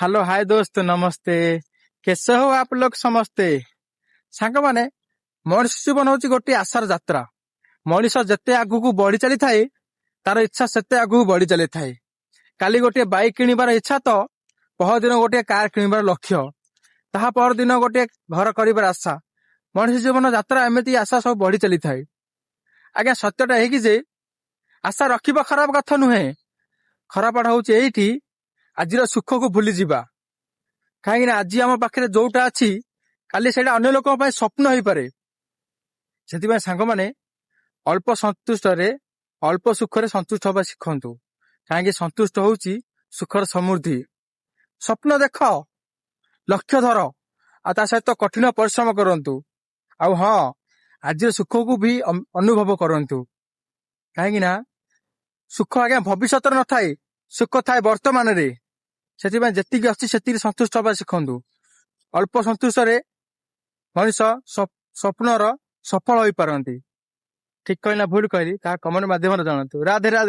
Hello hi दोस्त नमस्ते। कैसे हो आप लोग समस्ते। सांग माने मनुष्य जीवन हूँ गोटे आशार यात्रा। मनीष जिते आगू बढ़ी चली थाए तार इच्छा सेते आगू बढ़ी चली थाए। काली गोटे बाइक किणवार इच्छा तो पहर दिन गोटे कार किणवार लक्ष्य ताहा पर दिन गोटे घर कर आशा। मनुष्य जीवन यात्रा एमती आशा सब बढ़ी चली थाए। आज्ञा सत्यटा है कि जे आशा रखिबा खराब कथा नुहे। खरापटा हूँ ये आज सुख को भूली जावा। कहीं आज आम पाखे जोटा अच्छी काली से अन्य लोक स्वप्न हो पारे। से सांग माने अल्प संतुष्ट अल्प सुख संतुष्ट हवा शिखु। कहीं संतुष्ट हूँ सुखर समृद्धि। स्वप्न देख लक्ष्य धर आ सहित कठिन परिश्रम करंतु। आउ हाँ आज सुख को भी अनुभव करंतु। कहीं सुख आज्ञा भविष्य न थाए सुख थाए वर्तमान रे। से अच्छी संतुष्ट हवा शिखु। अल्प संतुष्ट मनीष स्वप्नर सफल हो पारती। ठीक कहना भूल कहली कमेंट माध्यम जानतु। राधे राधे।